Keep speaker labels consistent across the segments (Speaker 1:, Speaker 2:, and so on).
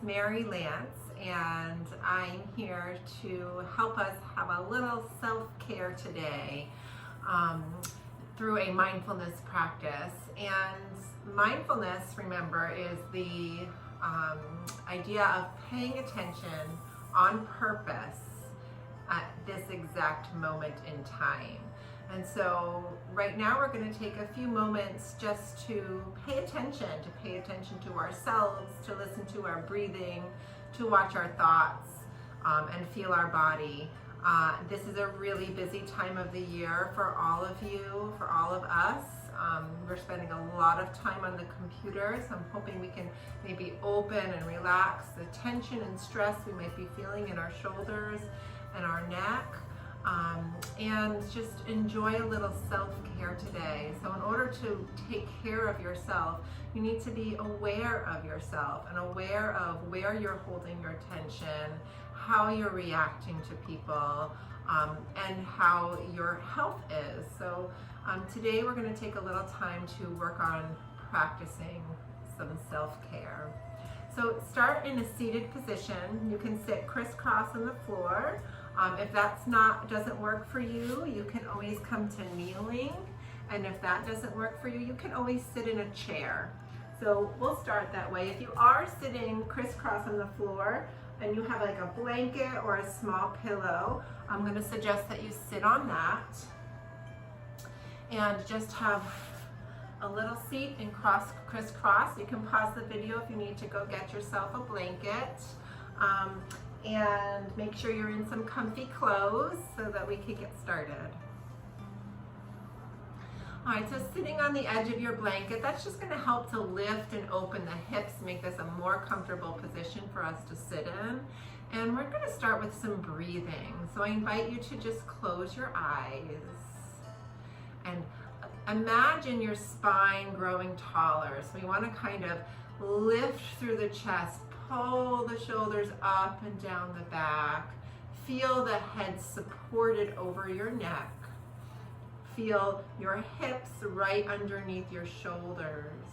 Speaker 1: Mary Lance, and I'm here to help us have a little self-care today through a mindfulness practice. And mindfulness, remember, is the idea of paying attention on purpose at this exact moment in time. And so right now we're going to take a few moments just to pay attention to ourselves, to listen to our breathing, to watch our thoughts, and feel our body. This is a really busy time of the year for all of you, for all of us. We're spending a lot of time on the computers. I'm hoping we can maybe open and relax the tension and stress we might be feeling in our shoulders and our neck. And just enjoy a little self-care today. So in order to take care of yourself, you need to be aware of yourself and aware of where you're holding your attention, how you're reacting to people, and how your health is. So today we're going to take a little time to work on practicing some self-care. So start in a seated position. You can sit crisscross on the floor. If doesn't work for you, you can always come to kneeling. And if that doesn't work for you, you can always sit in a chair. So we'll start that way. If you are sitting crisscross on the floor and you have like a blanket or a small pillow, I'm going to suggest that you sit on that and just have a little seat and crisscross. You can pause the video if you need to go get yourself a blanket. And make sure you're in some comfy clothes so that we can get started. All right, so sitting on the edge of your blanket, that's just going to help to lift and open the hips, make this a more comfortable position for us to sit in. And we're going to start with some breathing. So I invite you to just close your eyes and imagine your spine growing taller. So we want to kind of lift through the chest, pull the shoulders up and down the back. Feel the head supported over your neck. Feel your hips right underneath your shoulders.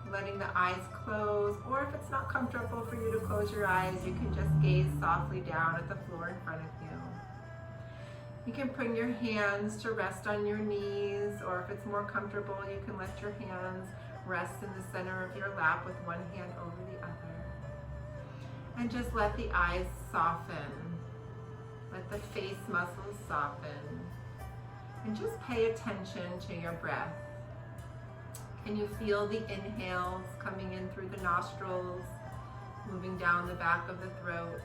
Speaker 1: Letting the eyes close, or if it's not comfortable for you to close your eyes, you can just gaze softly down at the floor in front of you. You can bring your hands to rest on your knees, or if it's more comfortable, you can let your hands rest in the center of your lap with one hand over the other. And just let the eyes soften. Let the face muscles soften. And just pay attention to your breath. Can you feel the inhales coming in through the nostrils, moving down the back of the throat,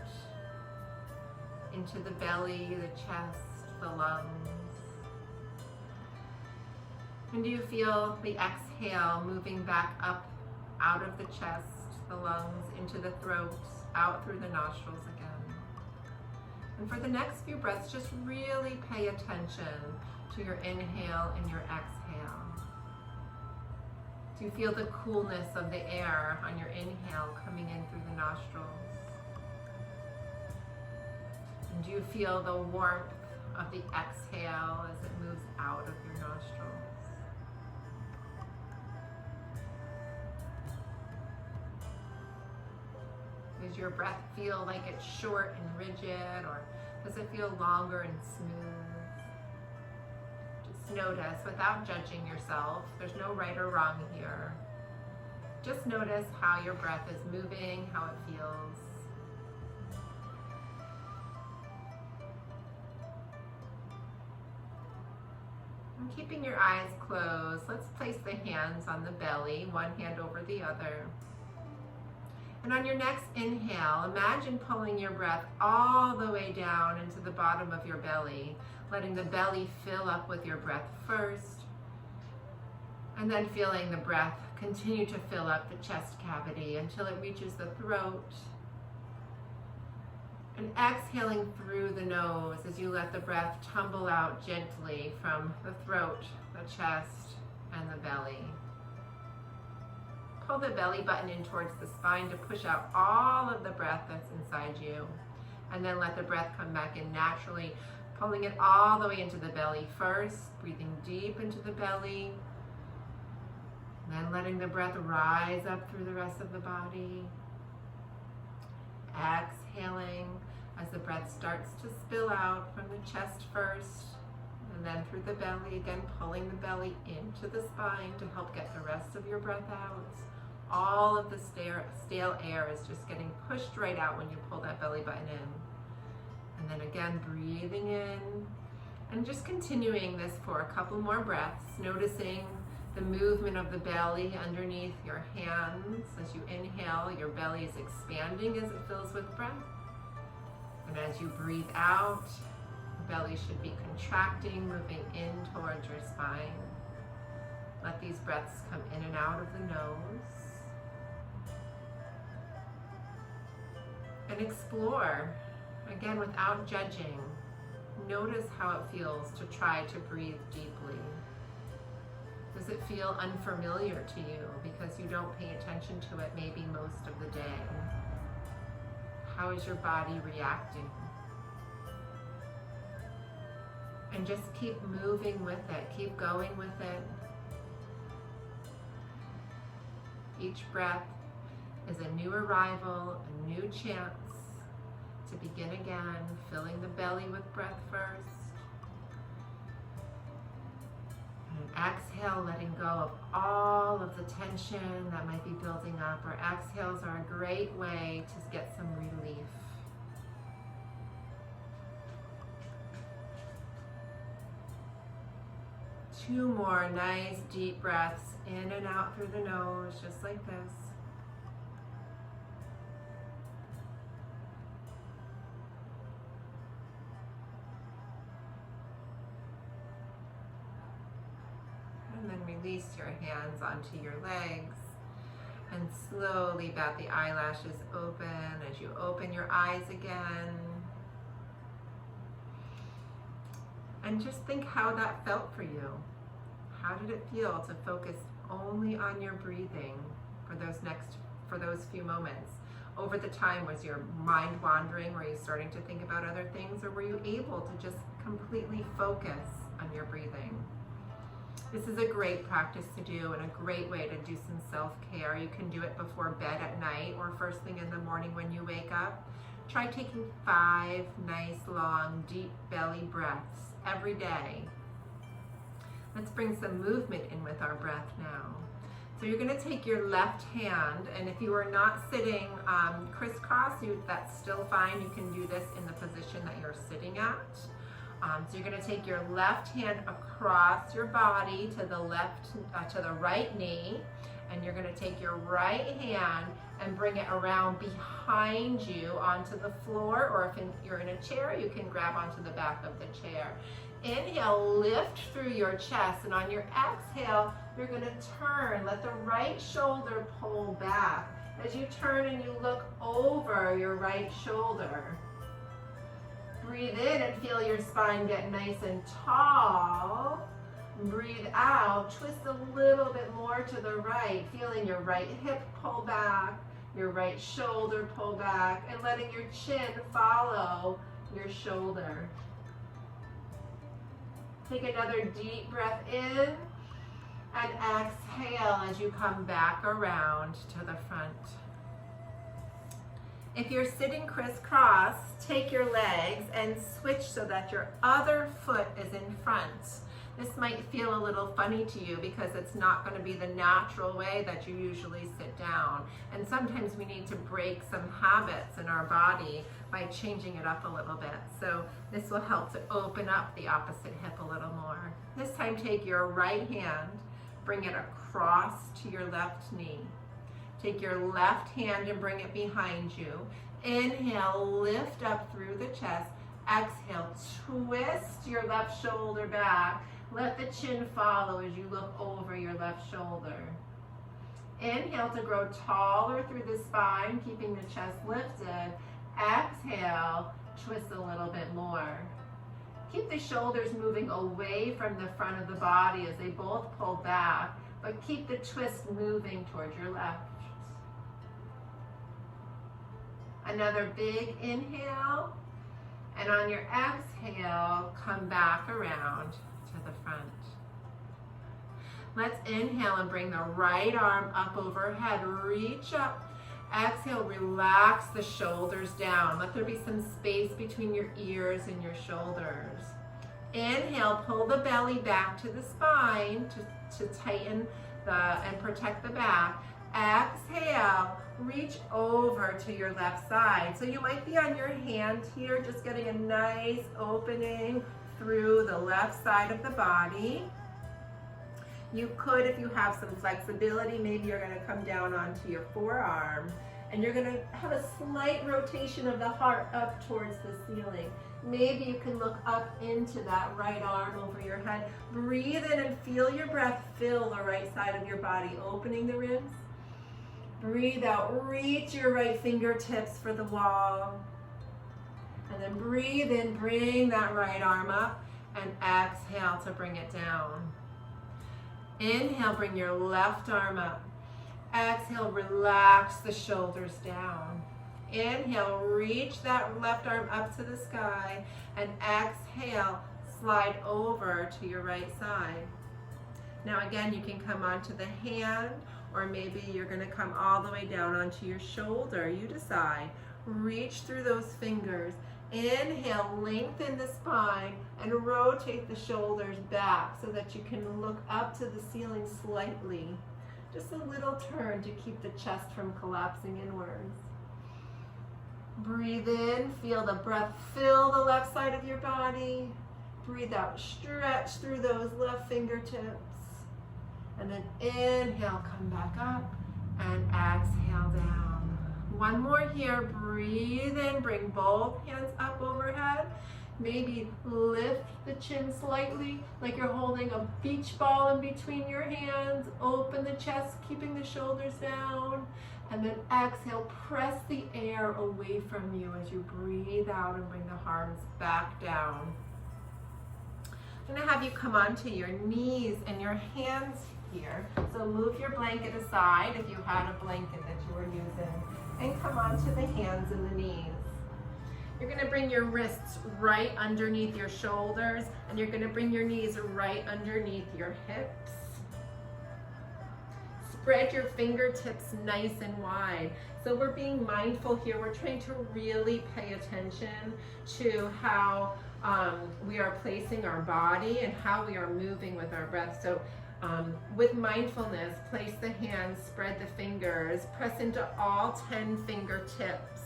Speaker 1: into the belly, the chest, the lungs? And do you feel the exhale moving back up out of the chest, the lungs, into the throat, out through the nostrils again? And for the next few breaths, just really pay attention to your inhale and your exhale. Do you feel the coolness of the air on your inhale coming in through the nostrils? And do you feel the warmth of the exhale as it moves out of your nostrils? Does your breath feel like it's short and rigid, or does it feel longer and smooth? Just notice without judging yourself. There's no right or wrong here. Just notice how your breath is moving, how it feels. And keeping your eyes closed, let's place the hands on the belly, one hand over the other. And on your next inhale, imagine pulling your breath all the way down into the bottom of your belly, letting the belly fill up with your breath first, and then feeling the breath continue to fill up the chest cavity until it reaches the throat. And exhaling through the nose as you let the breath tumble out gently from the throat, the chest, and the belly. Pull the belly button in towards the spine to push out all of the breath that's inside you. And then let the breath come back in naturally, pulling it all the way into the belly first, breathing deep into the belly. Then letting the breath rise up through the rest of the body. Exhaling as the breath starts to spill out from the chest first, and then through the belly, again pulling the belly into the spine to help get the rest of your breath out. All of the stale air is just getting pushed right out when you pull that belly button in. And then again, breathing in, and just continuing this for a couple more breaths, noticing the movement of the belly underneath your hands. As you inhale, your belly is expanding as it fills with breath. And as you breathe out, the belly should be contracting, moving in towards your spine. Let these breaths come in and out of the nose. And explore, again without judging. Notice how it feels to try to breathe deeply. Does it feel unfamiliar to you because you don't pay attention to it maybe most of the day? How is your body reacting? And just keep moving with it, keep going with it. Each breath is a new arrival, a new chance to begin again, filling the belly with breath first. And exhale, letting go of all of the tension that might be building up. Our exhales are a great way to get some relief. Two more nice deep breaths in and out through the nose, just like this. And then release your hands onto your legs and slowly bat the eyelashes open as you open your eyes again. And just think how that felt for you. How did it feel to focus only on your breathing for those few moments? Over the time, was your mind wandering? Were you starting to think about other things, or were you able to just completely focus on your breathing? This is a great practice to do and a great way to do some self-care. You can do it before bed at night or first thing in the morning when you wake up. Try taking 5 nice, long, deep belly breaths every day. Let's bring some movement in with our breath now. So you're going to take your left hand, and if you are not sitting crisscross, that's still fine. You can do this in the position that you're sitting at. So you're going to take your left hand across your body to the right knee, and you're going to take your right hand and bring it around behind you onto the floor, or if you're in a chair, you can grab onto the back of the chair. Inhale, lift through your chest, and on your exhale, you're going to turn. Let the right shoulder pull back. As you turn and you look over your right shoulder. Breathe in and feel your spine get nice and tall. Breathe out, twist a little bit more to the right, feeling your right hip pull back, your right shoulder pull back, and letting your chin follow your shoulder. Take another deep breath in and exhale as you come back around to the front. If you're sitting crisscross, take your legs and switch so that your other foot is in front. This might feel a little funny to you because it's not going to be the natural way that you usually sit down. And sometimes we need to break some habits in our body by changing it up a little bit. So this will help to open up the opposite hip a little more. This time take your right hand, bring it across to your left knee. Take your left hand and bring it behind you. Inhale, lift up through the chest. Exhale, twist your left shoulder back. Let the chin follow as you look over your left shoulder. Inhale to grow taller through the spine, keeping the chest lifted. Exhale, twist a little bit more. Keep the shoulders moving away from the front of the body as they both pull back, but keep the twist moving towards your left. Another big inhale, and on your exhale, come back around to the front. Let's inhale and bring the right arm up overhead. Reach up Exhale, relax the shoulders down. Let there be some space between your ears and your shoulders. Inhale, pull the belly back to the spine to tighten and protect the back. Exhale, reach over to your left side. So you might be on your hand here, just getting a nice opening through the left side of the body. You could, if you have some flexibility, maybe you're gonna come down onto your forearm and you're gonna have a slight rotation of the heart up towards the ceiling. Maybe you can look up into that right arm over your head. Breathe in and feel your breath fill the right side of your body, opening the ribs. Breathe out, reach your right fingertips for the wall. And then breathe in, bring that right arm up, and exhale to bring it down. Inhale, bring your left arm up. Exhale, relax the shoulders down. Inhale, reach that left arm up to the sky, and exhale, slide over to your right side. Now again, you can come onto the hand, or maybe you're gonna come all the way down onto your shoulder. You decide. Reach through those fingers. Inhale, lengthen the spine and rotate the shoulders back so that you can look up to the ceiling slightly. Just a little turn to keep the chest from collapsing inwards. Breathe in, feel the breath fill the left side of your body. Breathe out, stretch through those left fingertips. And then inhale, come back up, and exhale down. One more here, breathe in, bring both hands up overhead. Maybe lift the chin slightly, like you're holding a beach ball in between your hands. Open the chest, keeping the shoulders down. And then exhale, press the air away from you as you breathe out and bring the arms back down. I'm gonna have you come onto your knees and your hands here. So move your blanket aside if you had a blanket that you were using, and come onto the hands and the knees. You're gonna bring your wrists right underneath your shoulders, and you're gonna bring your knees right underneath your hips. Spread your fingertips nice and wide. So we're being mindful here. We're trying to really pay attention to how we are placing our body and how we are moving with our breath. So with mindfulness, place the hands, spread the fingers, press into all 10 fingertips.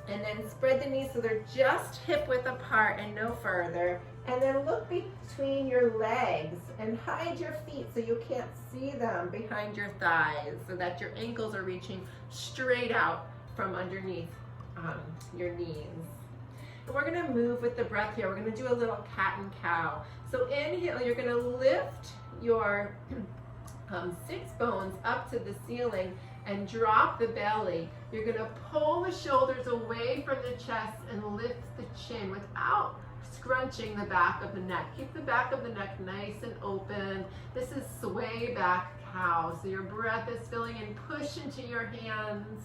Speaker 1: And then spread the knees so they're just hip width apart and no further. And then look between your legs and hide your feet so you can't see them behind your thighs, so that your ankles are reaching straight out from underneath your knees. And we're gonna move with the breath here. We're gonna do a little cat and cow. So inhale, you're gonna lift your sits bones up to the ceiling and drop the belly. You're gonna pull the shoulders away from the chest and lift the chin without scrunching the back of the neck. Keep the back of the neck nice and open. This is sway back cow. So your breath is filling in, push into your hands.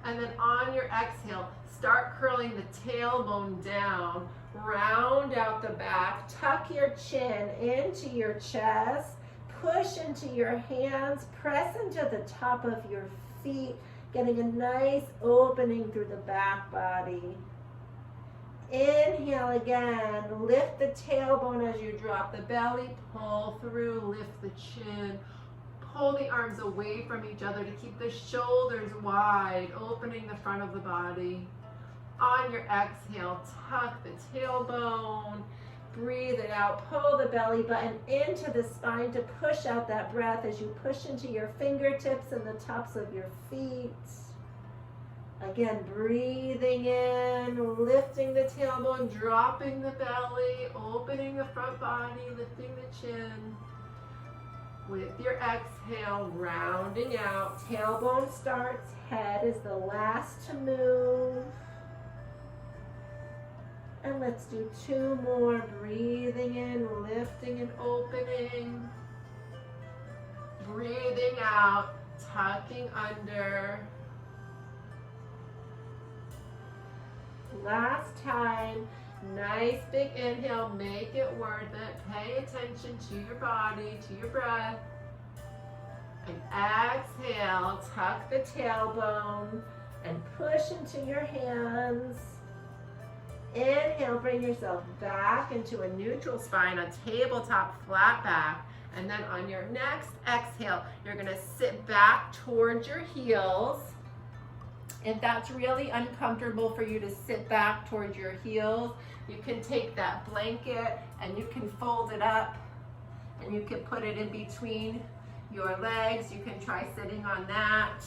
Speaker 1: And then on your exhale, start curling the tailbone down, round out the back, tuck your chin into your chest, push into your hands, press into the top of your feet, getting a nice opening through the back body. Inhale again, lift the tailbone as you drop the belly, pull through, lift the chin, pull the arms away from each other to keep the shoulders wide, opening the front of the body. On your exhale, tuck the tailbone, breathe it out, pull the belly button into the spine to push out that breath as you push into your fingertips and the tops of your feet. Again, breathing in, lifting the tailbone, dropping the belly, opening the front body, lifting the chin. With your exhale, rounding out, tailbone starts, head is the last to move. And let's do 2 more, breathing in, lifting and opening. Breathing out, tucking under. Last time, nice big inhale, make it worth it. Pay attention to your body, to your breath. And exhale, tuck the tailbone and push into your hands. Inhale, bring yourself back into a neutral spine, a tabletop flat back. And then on your next exhale, you're gonna sit back towards your heels. If that's really uncomfortable for you to sit back towards your heels, you can take that blanket and you can fold it up and you can put it in between your legs. You can try sitting on that.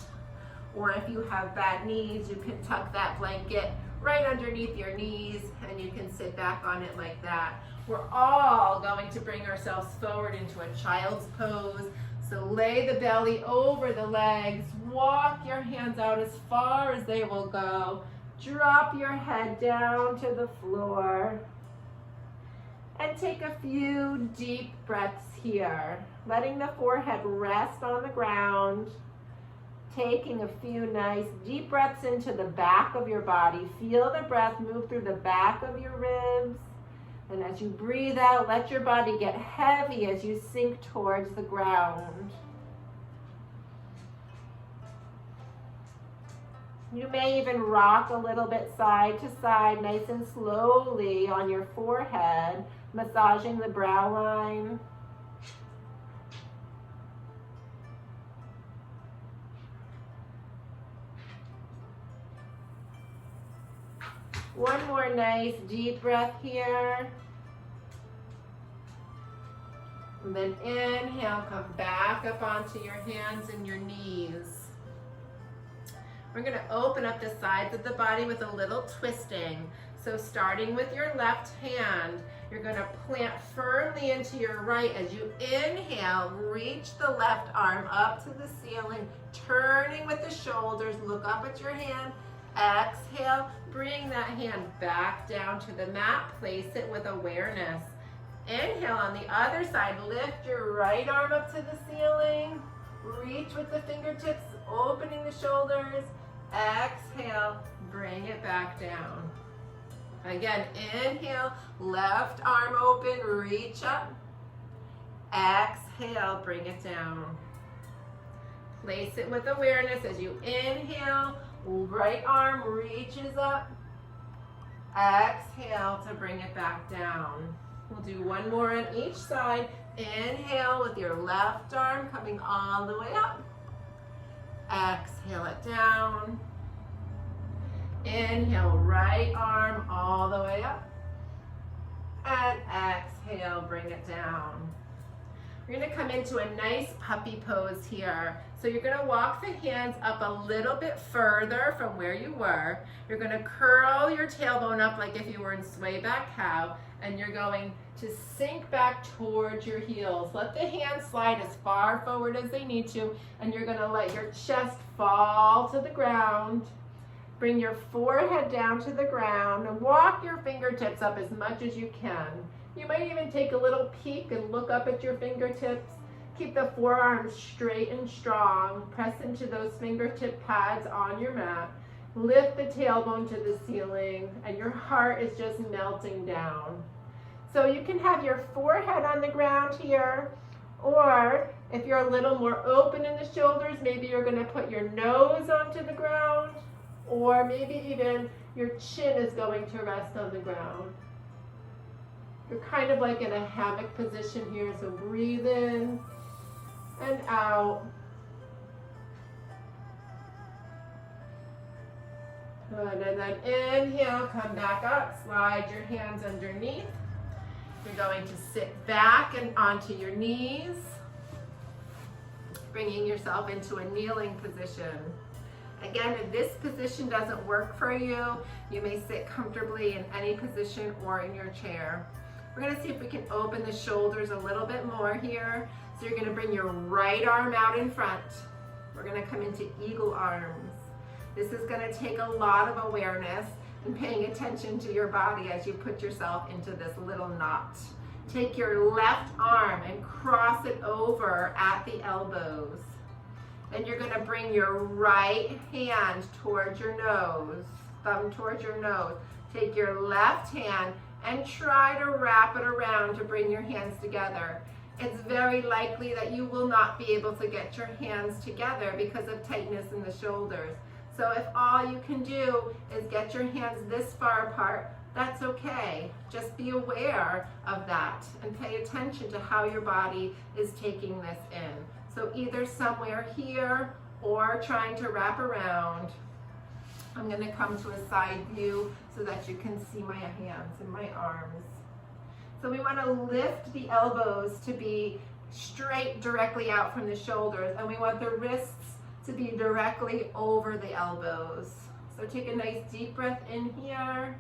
Speaker 1: Or if you have bad knees, you can tuck that blanket right underneath your knees and you can sit back on it like that. We're all going to bring ourselves forward into a child's pose. So lay the belly over the legs, walk your hands out as far as they will go. Drop your head down to the floor. And take a few deep breaths here, letting the forehead rest on the ground. Taking a few nice deep breaths into the back of your body. Feel the breath move through the back of your ribs. And as you breathe out, let your body get heavy as you sink towards the ground. You may even rock a little bit side to side, nice and slowly on your forehead, massaging the brow line. One more nice deep breath here. And then inhale, come back up onto your hands and your knees. We're going to open up the sides of the body with a little twisting. So starting with your left hand, you're going to plant firmly into your right. As you inhale, reach the left arm up to the ceiling, turning with the shoulders. Look up at your hand. Exhale, bring that hand back down to the mat. Place it with awareness. Inhale on the other side. Lift your right arm up to the ceiling. Reach with the fingertips, opening the shoulders. Exhale, bring it back down. Again, inhale, left arm open, reach up. Exhale, bring it down. Place it with awareness as you inhale. Right arm reaches up. Exhale to bring it back down. We'll do one more on each side. Inhale with your left arm coming all the way up. Exhale it down. Inhale, right arm all the way up. And exhale, bring it down. We're going to come into a nice puppy pose here. So you're going to walk the hands up a little bit further from where you were. You're going to curl your tailbone up like if you were in sway back cow. And you're going to sink back towards your heels. Let the hands slide as far forward as they need to. And you're going to let your chest fall to the ground. Bring your forehead down to the ground. And walk your fingertips up as much as you can. You might even take a little peek and look up at your fingertips. Keep the forearms straight and strong. Press into those fingertip pads on your mat. Lift the tailbone to the ceiling, and your heart is just melting down. So you can have your forehead on the ground here, or if you're a little more open in the shoulders, maybe you're going to put your nose onto the ground, or maybe even your chin is going to rest on the ground. You're kind of like in a hammock position here, so breathe in and out. Good, and then inhale, come back up, slide your hands underneath. You're going to sit back and onto your knees, bringing yourself into a kneeling position. Again, if this position doesn't work for you, you may sit comfortably in any position or in your chair. We're going to see if we can open the shoulders a little bit more here. So you're going to bring your right arm out in front. We're going to come into eagle arms. This is going to take a lot of awareness and paying attention to your body as you put yourself into this little knot. Take your left arm and cross it over at the elbows. And you're going to bring your right hand towards your nose, thumb towards your nose. Take your left hand and try to wrap it around to bring your hands together. it's very likely that you will not be able to get your hands together because of tightness in the shoulders. So if all you can do is get your hands this far apart, that's okay. Just be aware of that and pay attention to how your body is taking this in. So either somewhere here or trying to wrap around. I'm going to come to a side view so that you can see my hands and my arms. So we want to lift the elbows to be straight directly out from the shoulders, and we want the wrists to be directly over the elbows. So take a nice deep breath in here.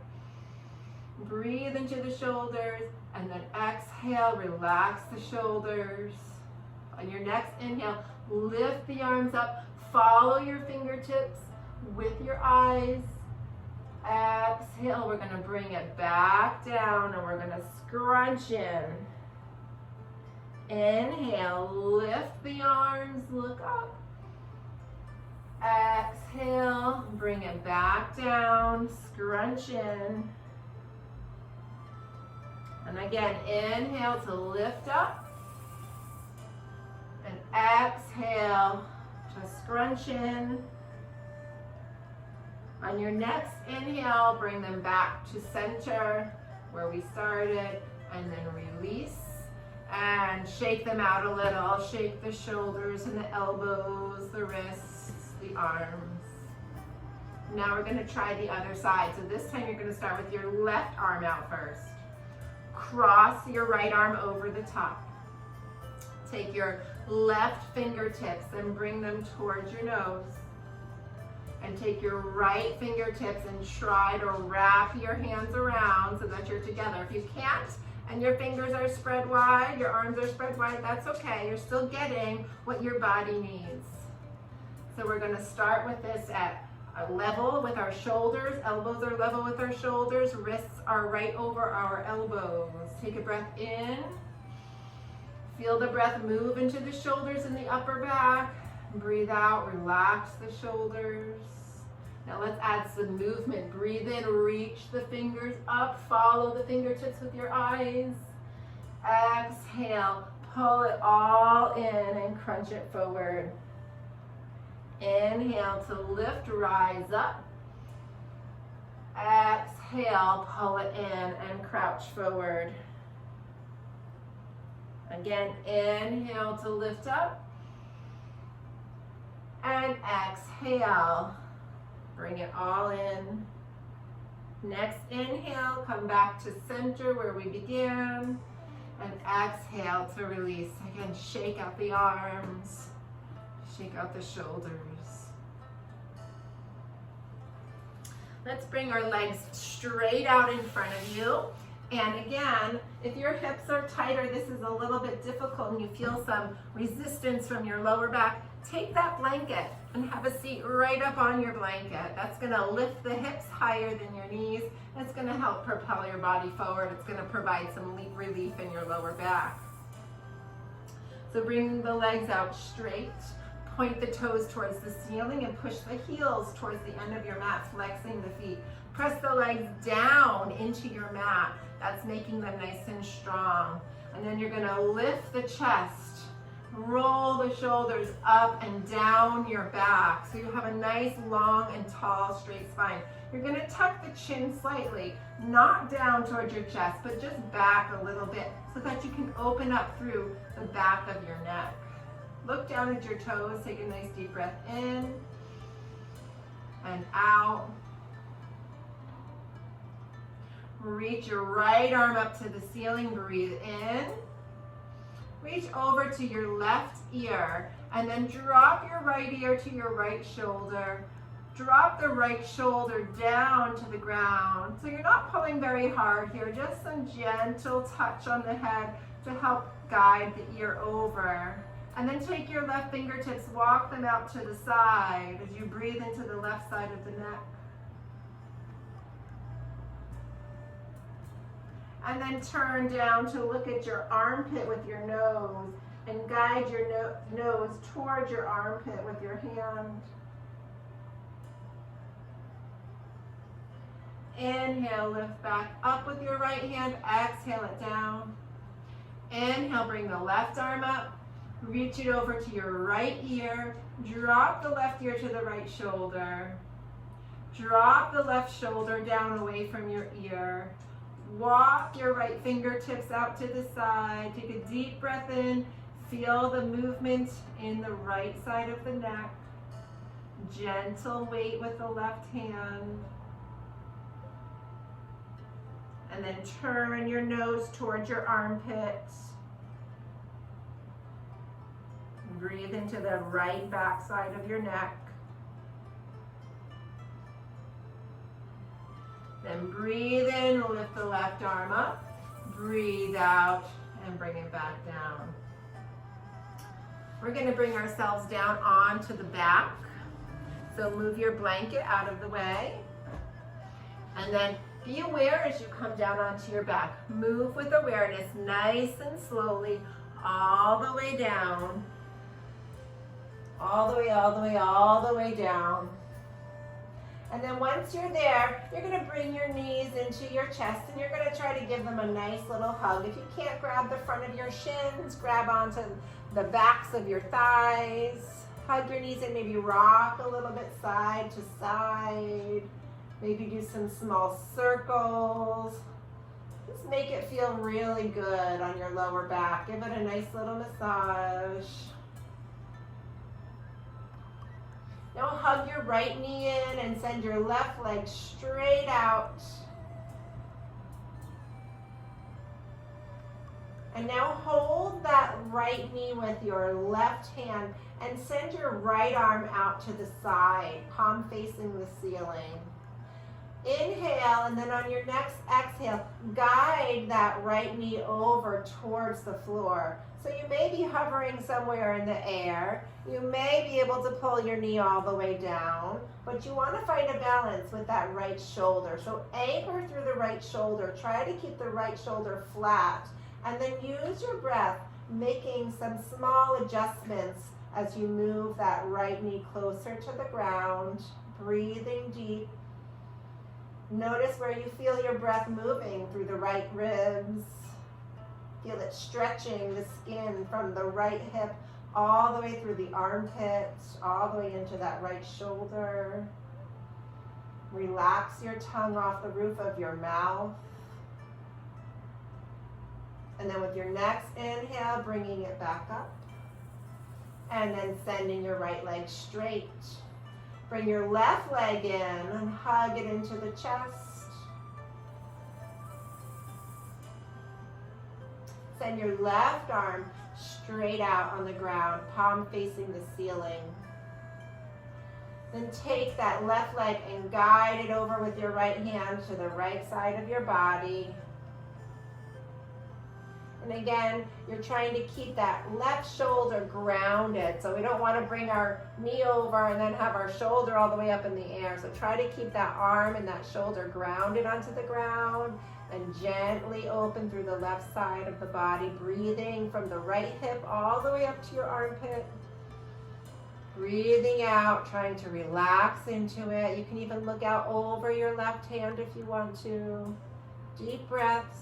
Speaker 1: Breathe into the shoulders, and then exhale, relax the shoulders. On your next inhale, lift the arms up, follow your fingertips with your eyes. Exhale, we're going to bring it back down and we're going to scrunch in. Inhale, lift the arms, look up. Exhale, bring it back down, scrunch in. And again, inhale to lift up. And exhale to scrunch in. On your next inhale, bring them back to center where we started, and then release and shake them out a little. Shake the shoulders and the elbows, the wrists, the arms. Now we're going to try the other side. So this time you're going to start with your left arm out first. Cross your right arm over the top. Take your left fingertips and bring them towards your nose. And take your right fingertips and try to wrap your hands around so that you're together. If you can't and your fingers are spread wide, your arms are spread wide, that's okay. You're still getting what your body needs. So we're going to start with this at a level with our shoulders. Elbows are level with our shoulders. Wrists are right over our elbows. Take a breath in. Feel the breath move into the shoulders and the upper back. Breathe out, relax the shoulders. Now let's add some movement. Breathe in, reach the fingers up, follow the fingertips with your eyes. Exhale, pull it all in and crunch it forward. Inhale to lift, rise up. Exhale, pull it in and crouch forward. Again, inhale to lift up. And exhale, bring it all in. Next inhale, come back to center where we began. And exhale to release. Again, shake out the arms, shake out the shoulders. Let's bring our legs straight out in front of you. And again, if your hips are tighter, this is a little bit difficult and you feel some resistance from your lower back, take that blanket and have a seat right up on your blanket. That's going to lift the hips higher than your knees. It's going to help propel your body forward. It's going to provide some relief in your lower back. So bring the legs out straight. Point the toes towards the ceiling and push the heels towards the end of your mat, flexing the feet. Press the legs down into your mat. That's making them nice and strong. And then you're going to lift the chest. Roll the shoulders up and down your back so you have a nice long and tall straight spine. You're going to tuck the chin slightly, not down towards your chest, but just back a little bit so that you can open up through the back of your neck. Look down at your toes, take a nice deep breath in and out. Reach your right arm up to the ceiling, breathe in. Reach over to your left ear and then drop your right ear to your right shoulder. Drop the right shoulder down to the ground. So you're not pulling very hard here, just some gentle touch on the head to help guide the ear over. And then take your left fingertips, walk them out to the side as you breathe into the left side of the neck. And then turn down to look at your armpit with your nose and guide your nose towards your armpit with your hand. Inhale, lift back up with your right hand, exhale it down. Inhale, bring the left arm up. Reach it over to your right ear. Drop the left ear to the right shoulder. Drop the left shoulder down away from your ear. Walk your right fingertips out to the side. Take a deep breath in. Feel the movement in the right side of the neck. Gentle weight with the left hand. And then turn your nose towards your armpits. Breathe into the right back side of your neck. Then breathe in, lift the left arm up. Breathe out and bring it back down. We're going to bring ourselves down onto the back. So move your blanket out of the way. And then be aware as you come down onto your back. Move with awareness, nice and slowly, all the way down. All the way, all the way, all the way down. And then once you're there, you're going to bring your knees into your chest and you're going to try to give them a nice little hug. If you can't grab the front of your shins, grab onto the backs of your thighs. Hug your knees and maybe rock a little bit side to side. Maybe do some small circles. Just make it feel really good on your lower back. Give it a nice little massage. Now hug your right knee in and send your left leg straight out. And now hold that right knee with your left hand and send your right arm out to the side, palm facing the ceiling. Inhale, and then on your next exhale, guide that right knee over towards the floor. So you may be hovering somewhere in the air. You may be able to pull your knee all the way down, but you want to find a balance with that right shoulder. So anchor through the right shoulder. Try to keep the right shoulder flat, and then use your breath, making some small adjustments as you move that right knee closer to the ground, breathing deep. Notice where you feel your breath moving through the right ribs. Feel it stretching the skin from the right hip all the way through the armpit, all the way into that right shoulder. Relax your tongue off the roof of your mouth. And then with your next inhale, bringing it back up. And then sending your right leg straight. Bring your left leg in and hug it into the chest. Send your left arm straight out on the ground, palm facing the ceiling. Then take that left leg and guide it over with your right hand to the right side of your body. And again, you're trying to keep that left shoulder grounded. So we don't want to bring our knee over and then have our shoulder all the way up in the air. So try to keep that arm and that shoulder grounded onto the ground. And gently open through the left side of the body, breathing from the right hip all the way up to your armpit. Breathing out, trying to relax into it. You can even look out over your left hand if you want to. Deep breaths.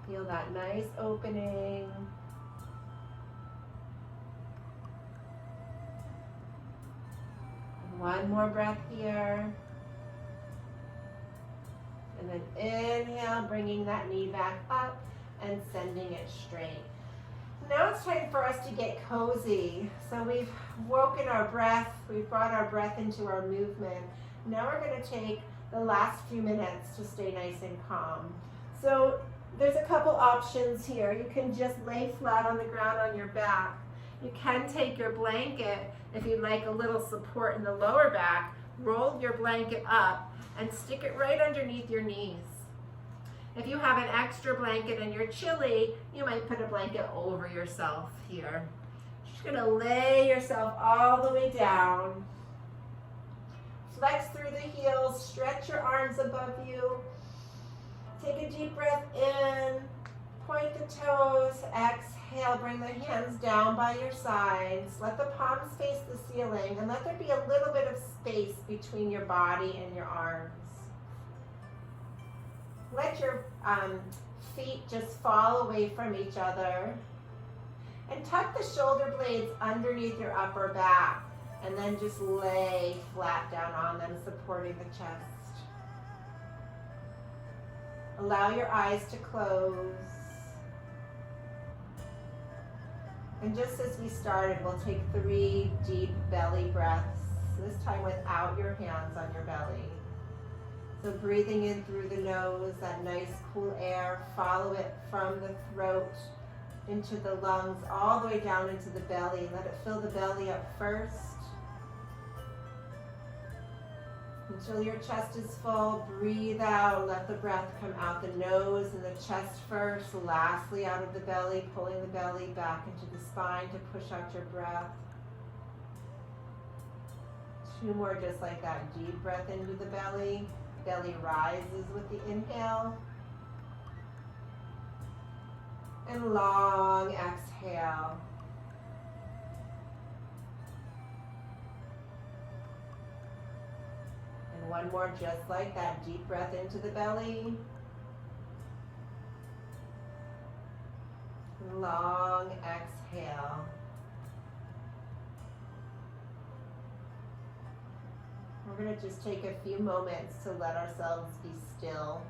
Speaker 1: Feel that nice opening. One more breath here. And then inhale, bringing that knee back up and sending it straight. Now it's time for us to get cozy. So we've woken our breath, we've brought our breath into our movement. Now we're going to take the last few minutes to stay nice and calm. So there's a couple options here. You can just lay flat on the ground on your back. You can take your blanket, if you'd like a little support in the lower back, roll your blanket up and stick it right underneath your knees. If you have an extra blanket and you're chilly, you might put a blanket over yourself here. Just gonna lay yourself all the way down. Flex through the heels, stretch your arms above you. Take a deep breath in, point the toes, exhale, bring the hands down by your sides. Let the palms face the ceiling and let there be a little bit of space between your body and your arms. Let your feet just fall away from each other. And tuck the shoulder blades underneath your upper back. And then just lay flat down on them, supporting the chest. Allow your eyes to close. And just as we started, we'll take 3 deep belly breaths, this time without your hands on your belly. So breathing in through the nose, that nice cool air, follow it from the throat into the lungs, all the way down into the belly. Let it fill the belly up first, until your chest is full. Breathe out, let the breath come out the nose and the chest first, lastly out of the belly, pulling the belly back into the spine to push out your breath. 2 more just like that. Deep breath into the belly. Belly rises with the inhale. And long exhale. And 1 more just like that. Deep breath into the belly. And long exhale. We're going to just take a few moments to let ourselves be still.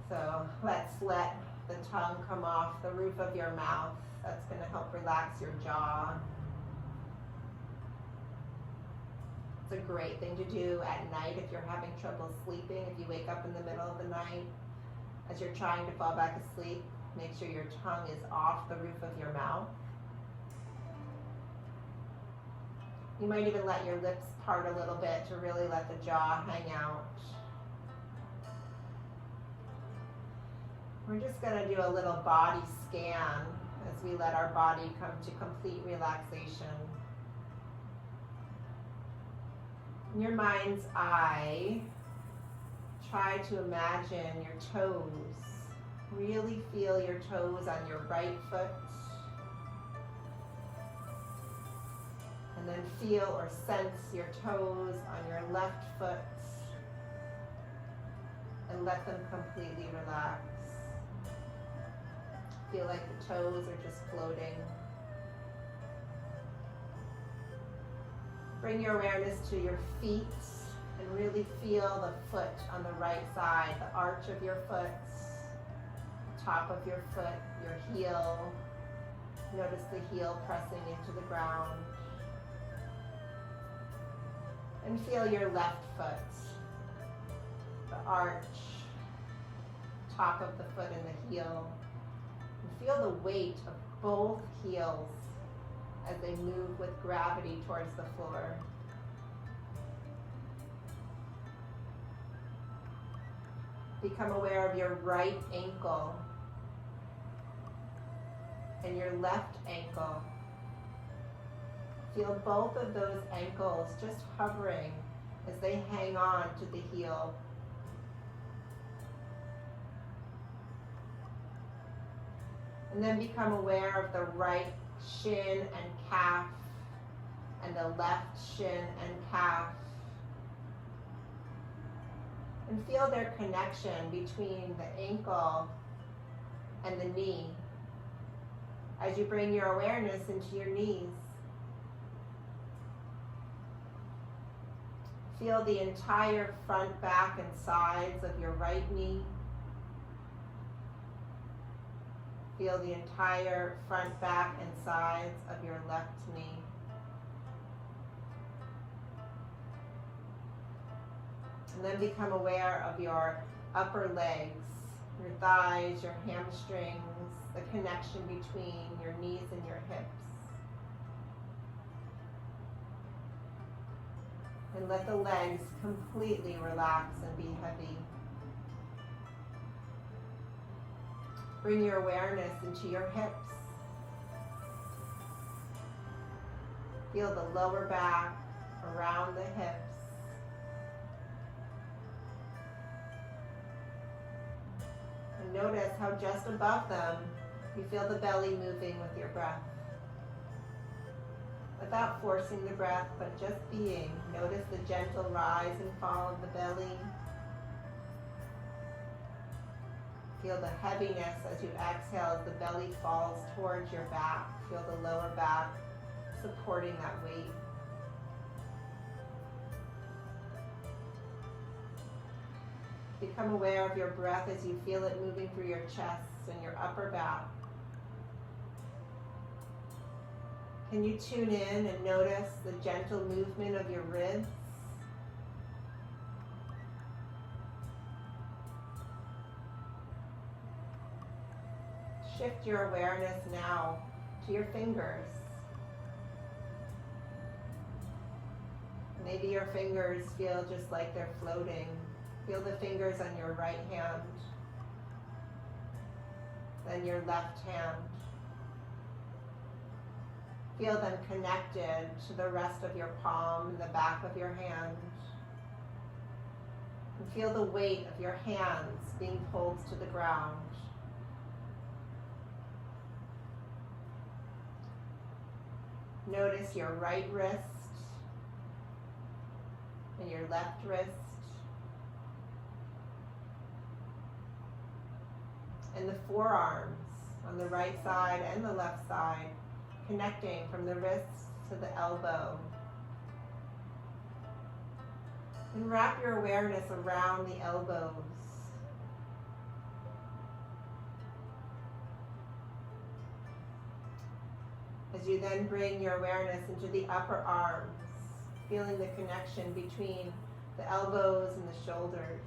Speaker 1: So let's let the tongue come off the roof of your mouth. That's going to help relax your jaw. It's a great thing to do at night if you're having trouble sleeping. If you wake up in the middle of the night as you're trying to fall back asleep, make sure your tongue is off the roof of your mouth. You might even let your lips part a little bit to really let the jaw hang out. We're just going to do a little body scan as we let our body come to complete relaxation. In your mind's eye, try to imagine your toes. Really feel your toes on your right foot. And then feel or sense your toes on your left foot. And let them completely relax. Feel like the toes are just floating. Bring your awareness to your feet and really feel the foot on the right side, the arch of your foot, top of your foot, your heel. Notice the heel pressing into the ground. And feel your left foot, the arch, top of the foot and the heel. And feel the weight of both heels as they move with gravity towards the floor. Become aware of your right ankle and your left ankle. Feel both of those ankles just hovering as they hang on to the heel. And then become aware of the right shin and calf and the left shin and calf. And feel their connection between the ankle and the knee as you bring your awareness into your knees. Feel the entire front, back, and sides of your right knee. Feel the entire front, back, and sides of your left knee. And then become aware of your upper legs, your thighs, your hamstrings, the connection between your knees and your hips. And let the legs completely relax and be heavy. Bring your awareness into your hips. Feel the lower back around the hips. And notice how just above them, you feel the belly moving with your breath. Without forcing the breath, but just being. Notice the gentle rise and fall of the belly. Feel the heaviness as you exhale, as the belly falls towards your back. Feel the lower back supporting that weight. Become aware of your breath as you feel it moving through your chest and your upper back. Can you tune in and notice the gentle movement of your ribs? Shift your awareness now to your fingers. Maybe your fingers feel just like they're floating. Feel the fingers on your right hand, then your left hand. Feel them connected to the rest of your palm and the back of your hand. And feel the weight of your hands being pulled to the ground. Notice your right wrist and your left wrist. And the forearms on the right side and the left side, connecting from the wrists to the elbow. And wrap your awareness around the elbows. As you then bring your awareness into the upper arms, feeling the connection between the elbows and the shoulders.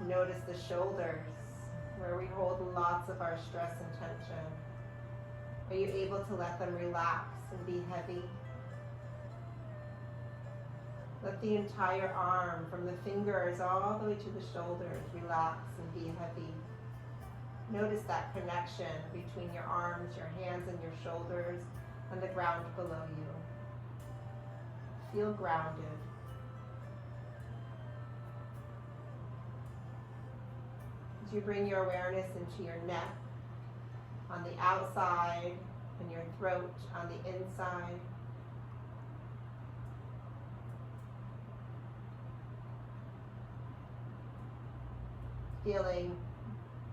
Speaker 1: Notice the shoulders, where we hold lots of our stress and tension. Are you able to let them relax and be heavy? Let the entire arm, from the fingers all the way to the shoulders, relax and be heavy. Notice that connection between your arms, your hands, and your shoulders, and the ground below you. Feel grounded. As you bring your awareness into your neck on the outside and your throat on the inside. Feeling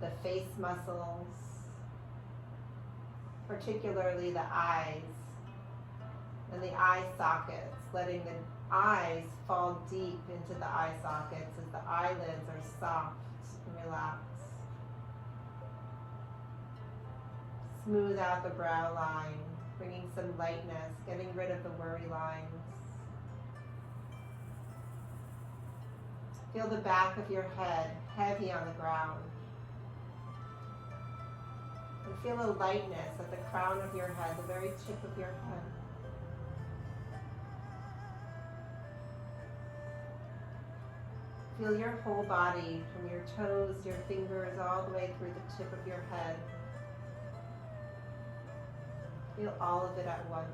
Speaker 1: the face muscles, particularly the eyes and the eye sockets, letting the eyes fall deep into the eye sockets as the eyelids are soft and relaxed. Smooth out the brow line, bringing some lightness, getting rid of the worry lines. Feel the back of your head heavy on the ground. And feel a lightness at the crown of your head, the very tip of your head. Feel your whole body, from your toes, your fingers, all the way through the tip of your head. Feel all of it at once.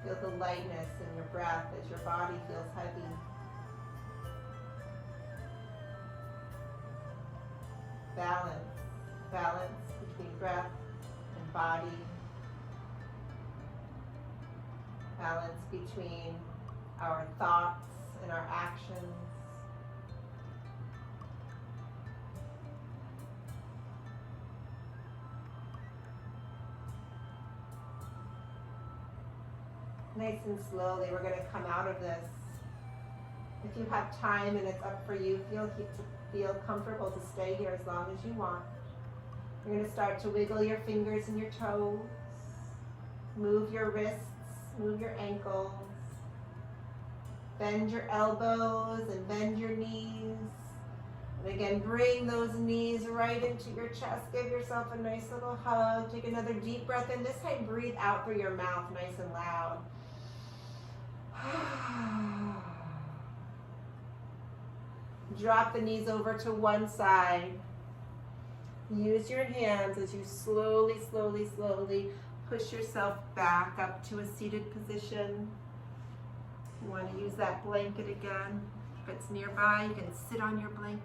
Speaker 1: Feel the lightness in your breath as your body feels heavy. Balance. Balance between breath and body. Balance between our thoughts and our actions. Nice and slowly, we're going to come out of this. If you have time and it's up for you, feel comfortable to stay here as long as you want. You're going to start to wiggle your fingers and your toes. Move your wrists, move your ankles. Bend your elbows and bend your knees. And again, bring those knees right into your chest. Give yourself a nice little hug. Take another deep breath in. This time, breathe out through your mouth nice and loud. Drop the knees over to one side. Use your hands as you slowly, slowly, slowly push yourself back up to a seated position. You want to use that blanket again. If it's nearby, you can sit on your blanket.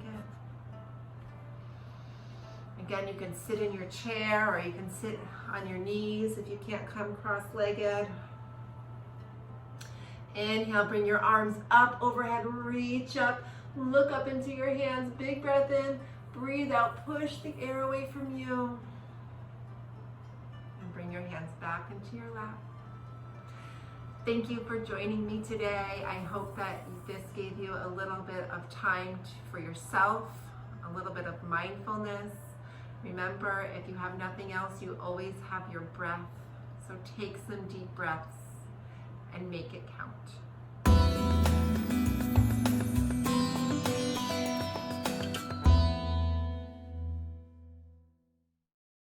Speaker 1: Again, you can sit in your chair or you can sit on your knees if you can't come cross-legged. Inhale, bring your arms up overhead, reach up, look up into your hands, big breath in, breathe out, push the air away from you. And bring your hands back into your lap. Thank you for joining me today. I hope that this gave you a little bit of time for yourself, a little bit of mindfulness. Remember, if you have nothing else, you always have your breath. So take some deep breaths and make it count.